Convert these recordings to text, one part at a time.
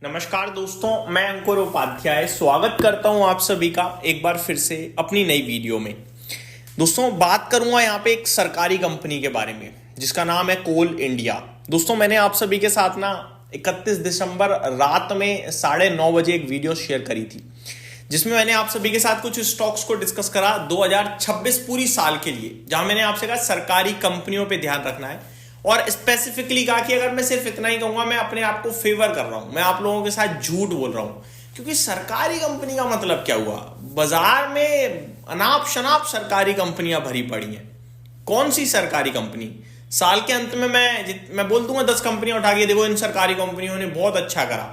नमस्कार दोस्तों, मैं अंकुर उपाध्याय स्वागत करता हूं आप सभी का एक बार फिर से अपनी नई वीडियो में। दोस्तों, बात करूंगा यहां पे एक सरकारी कंपनी के बारे में जिसका नाम है कोल इंडिया। दोस्तों, मैंने आप सभी के साथ ना 31 दिसंबर रात में 9:30 बजे एक वीडियो शेयर करी थी जिसमें मैंने आप सभी के साथ कुछ स्टॉक्स को डिस्कस करा 2026 पूरी साल के लिए, जहां मैंने आपसे कहा सरकारी कंपनियों पे ध्यान रखना है और स्पेसिफिकली कहा कि अगर मैं सिर्फ इतना ही कहूंगा मैं अपने आप को फेवर कर रहा हूं, मैं आप लोगों के साथ झूठ बोल रहा हूं। क्योंकि सरकारी कंपनी का मतलब क्या हुआ? बाजार में अनाप शनाप सरकारी कंपनियां भरी पड़ी हैं। कौन सी सरकारी कंपनी? साल के अंत में मैं बोल दूंगा 10 कंपनियां उठा के देखो इन सरकारी कंपनियों ने बहुत अच्छा करा,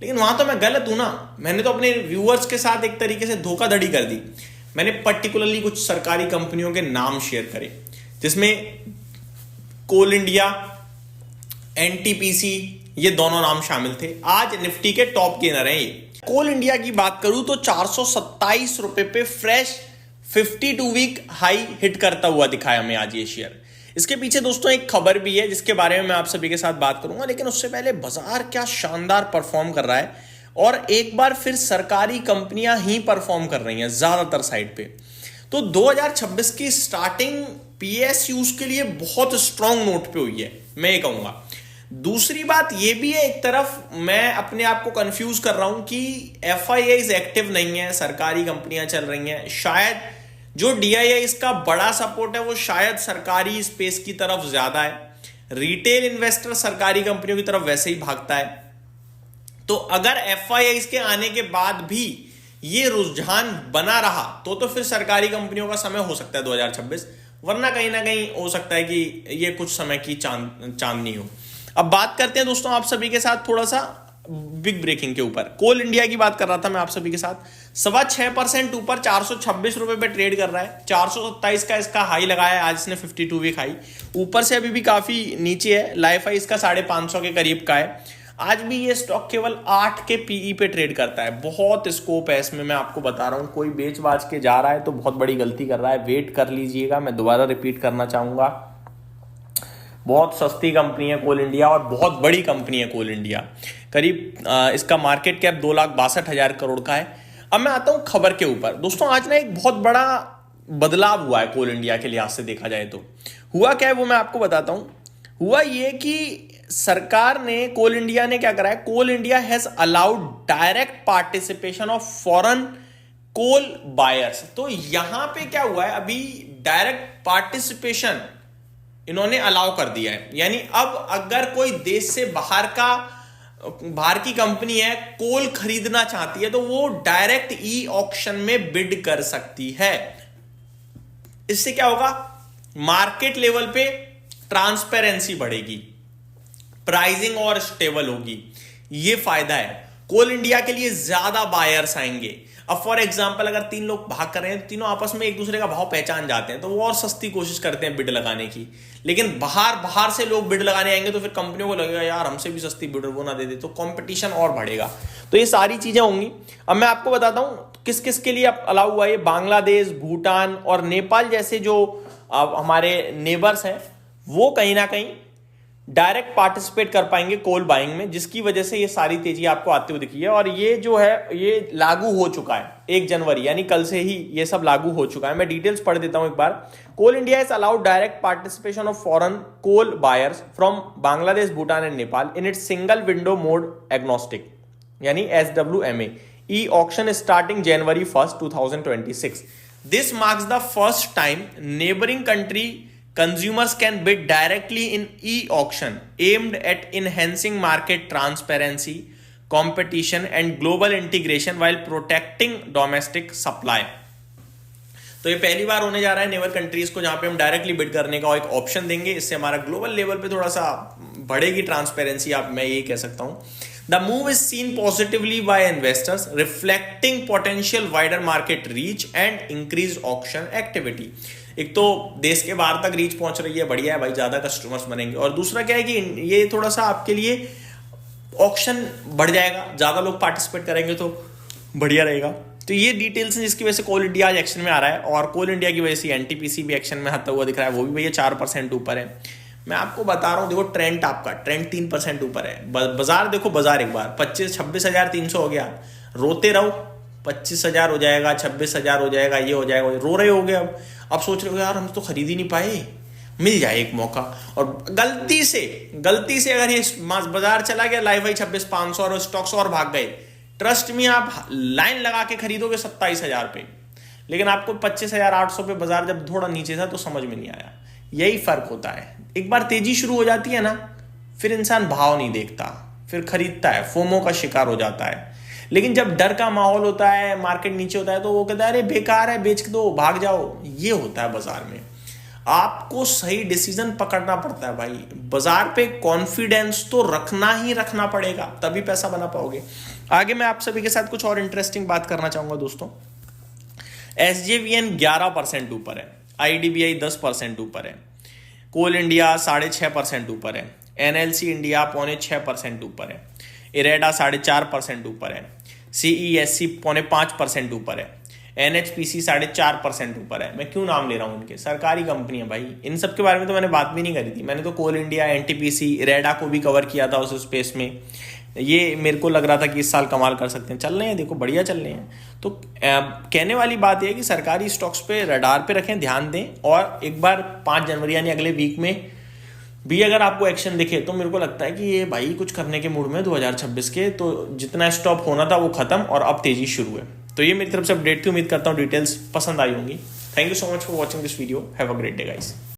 लेकिन वहां तो मैं गलत हूं ना। मैंने तो अपने व्यूअर्स के साथ एक तरीके से धोखाधड़ी कर दी। मैंने पर्टिकुलरली कुछ सरकारी कंपनियों के नाम शेयर करे जिसमें कोल इंडिया, एनटीपीसी, ये दोनों नाम शामिल थे। आज निफ्टी के टॉप गेनर हैं ये। कोल इंडिया की बात करूं तो 427 रुपए पे फ्रेश 52 वीक हाई हिट करता हुआ दिखाया हमें आज ये शेयर। इसके पीछे दोस्तों एक खबर भी है जिसके बारे में मैं आप सभी के साथ बात करूंगा, लेकिन उससे पहले बाजार क्या शानदार परफॉर्म कर रहा है और एक बार फिर सरकारी कंपनियां ही परफॉर्म कर रही हैं ज्यादातर साइड पे। तो 2026 की स्टार्टिंग पीएसयूज के लिए बहुत स्ट्रांग नोट पे हुई है, मैं ये कहूंगा। दूसरी बात ये भी है, एक तरफ मैं अपने आप को कंफ्यूज कर रहा हूं कि एफआईआईज एक्टिव नहीं है, सरकारी कंपनियां चल रही हैं। शायद जो डीआईआई इसका बड़ा सपोर्ट है वो शायद सरकारी स्पेस की तरफ ज्यादा है। रिटेल इन्वेस्टर सरकारी कंपनियों की तरफ वैसे ही भागता है। तो अगर एफआईआईज के आने के बाद भी ये रुझान बना रहा तो फिर सरकारी कंपनियों का समय हो सकता है 2026, वरना कहीं ना कहीं हो सकता है कि ये कुछ समय की चांदनी हो। अब बात करते हैं दोस्तों आप सभी के साथ थोड़ा सा बिग ब्रेकिंग के ऊपर। कोल इंडिया की बात कर रहा था मैं आप सभी के साथ। 6.25% ऊपर 426 रुपए पे ट्रेड कर रहा है। 427 का इसका हाई लगाया है आज इसने, 52 वीक हाई। ऊपर से अभी भी काफी नीचे है, लाइफ हाई इसका 550 के करीब का है। आज भी ये स्टॉक केवल 8 के पीई पे ट्रेड करता है। बहुत स्कोप है इसमें, मैं आपको बता रहा हूं। कोई बेच बाच के जा रहा है तो बहुत बड़ी गलती कर रहा है, वेट कर लीजिएगा। मैं दोबारा रिपीट करना चाहूंगा, बहुत सस्ती कंपनी है कोल इंडिया और बहुत बड़ी कंपनी है कोल इंडिया। करीब इसका मार्केट कैप 2,62,000 करोड़ का है। अब मैं आता हूं खबर के ऊपर। दोस्तों, आज ना एक बहुत बड़ा बदलाव हुआ है कोल इंडिया के लिहाज से देखा जाए तो। हुआ क्या है वो मैं आपको बताता हूं। हुआ ये कि सरकार ने, कोल इंडिया ने क्या करा है, Coal India has allowed direct participation of foreign coal buyers. तो यहां पे क्या हुआ है, अभी डायरेक्ट पार्टिसिपेशन इन्होंने अलाउ कर दिया है। यानी अब अगर कोई देश से बाहर की कंपनी है, कोल खरीदना चाहती है तो वो डायरेक्ट ई ऑक्शन में बिड कर सकती है। इससे क्या होगा, मार्केट लेवल पे ट्रांसपेरेंसी बढ़ेगी, प्राइसिंग और स्टेबल होगी। ये फायदा है कोल इंडिया के लिए। ज्यादा बायर्स आएंगे। अब फॉर एग्जांपल अगर 3 लोग भाग कर रहे हैं तो तीनों आपस में एक दूसरे का भाव पहचान जाते हैं तो वो और सस्ती कोशिश करते हैं बिड लगाने की। लेकिन बाहर से लोग बिड लगाने आएंगे तो फिर कंपनियों को लगेगा यार हमसे भी सस्ती बिड वो ना दे दे, तो कंपटीशन और बढ़ेगा। तो ये सारी चीजें होंगी। अब मैं आपको बताता हूं किस किस के लिए अलाउ हुआ है। बांग्लादेश, भूटान और नेपाल जैसे जो हमारे नेबर्स हैं वो कहीं ना कहीं डायरेक्ट पार्टिसिपेट कर पाएंगे कोल बाइंग में, जिसकी वजह से ये सारी तेजी आपको आते हुए दिखी है। और ये जो है ये लागू हो चुका है 1 जनवरी, यानी कल से ही ये सब लागू हो चुका है। मैं डिटेल्स पढ़ देता हूं एक बार। Coal India is allowed direct participation of foreign coal buyers from Bangladesh, Bhutan and Nepal in its single window mode agnostic, यानी SWMA E auction starting January 1st, 2026. This marks the first time neighboring country consumers can bid directly in e-auction aimed at enhancing market transparency, competition and global integration while protecting domestic supply. तो ये पहली बार होने जा रहा है neighbour countries को जहां पे हम डायरेक्टली बिड करने का एक ऑप्शन देंगे। इससे हमारा ग्लोबल लेवल पे थोड़ा सा बढ़ेगी ट्रांसपेरेंसी, आप मैं ये कह सकता हूं। The move is seen positively by investors, reflecting potential wider market reach and increased auction activity. एक तो देश के बाहर तक रीच पहुंच रही है, बढ़िया है भाई, ज्यादा कस्टमर्स बनेंगे। और दूसरा क्या है कि ये थोड़ा सा आपके लिए ऑक्शन बढ़ जाएगा, ज्यादा लोग पार्टिसिपेट करेंगे तो बढ़िया रहेगा। तो ये डिटेल्स हैं जिसकी वजह से कोल इंडिया आज एक्शन में आ रहा है। और कोल इंडिया की वजह से एनटीपीसी भी एक्शन में आता हुआ दिख रहा है, वो भी भैया 4% ऊपर है। मैं आपको बता रहा हूँ, देखो ट्रेंड आपका, ट्रेंड 3% ऊपर है। बाजार देखो, बाजार एक बार 26,300 हो गया, रोते रहो 25,000 हो जाएगा, 26,000 हो जाएगा, ये हो जाएगा, रो रहे हो गए। अब सोच रहे हो यार हम तो खरीद ही नहीं पाए, मिल जाए एक मौका। और गलती से अगर ये बाजार चला गया लाइव 26,500 और स्टॉक्स और भाग गए, ट्रस्ट में आप लाइन लगा के खरीदोगे 27,000 पे, लेकिन आपको 25,800 पे बाजार जब थोड़ा नीचे था तो समझ में नहीं आया। यही फर्क होता है, एक बार तेजी शुरू हो जाती है ना, फिर इंसान भाव नहीं देखता, फिर खरीदता है, फोमो का शिकार हो जाता है। लेकिन जब डर का माहौल होता है, मार्केट नीचे होता है, तो वो कहता है अरे बेकार है, बेच दो, भाग जाओ। ये होता है बाजार में। आपको सही डिसीजन पकड़ना पड़ता है भाई। बाजार पे कॉन्फिडेंस तो रखना ही रखना पड़ेगा, तभी पैसा बना पाओगे। आगे मैं आप सभी के साथ कुछ और इंटरेस्टिंग बात करना चाहूंगा दोस्तों। SJVN 11% ऊपर है, IDBI 10% ऊपर है, कोल इंडिया 6.5% ऊपर है, NLC इंडिया 4.5% ऊपर है, इरेडा 4.5% ऊपर है, CESC 4.5% ऊपर है, NHPC 4.5% ऊपर है। मैं क्यों नाम ले रहा हूँ उनके, सरकारी कंपनी है भाई। इन सब के बारे में तो मैंने बात भी नहीं करी थी। मैंने तो कोल इंडिया, NTPC, इरेडा को भी कवर किया था उस स्पेस में। ये मेरे को लग रहा था कि इस साल कमाल कर सकते हैं, चल रहे हैं, देखो बढ़िया चल रहे हैं। तो कहने वाली बात यह है कि सरकारी स्टॉक्स पे रडार पे रखें, ध्यान दें, और एक बार 5 जनवरी यानी अगले वीक में भी अगर आपको एक्शन दिखे तो मेरे को लगता है कि ये भाई कुछ करने के मूड में 2026 के, तो जितना स्टॉप होना था वो खत्म और अब तेजी शुरू है। तो ये मेरी तरफ से अपडेट थी, उम्मीद करता हूँ डिटेल्स पसंद आई होंगी। Thank you so much for watching this video, have a great day guys.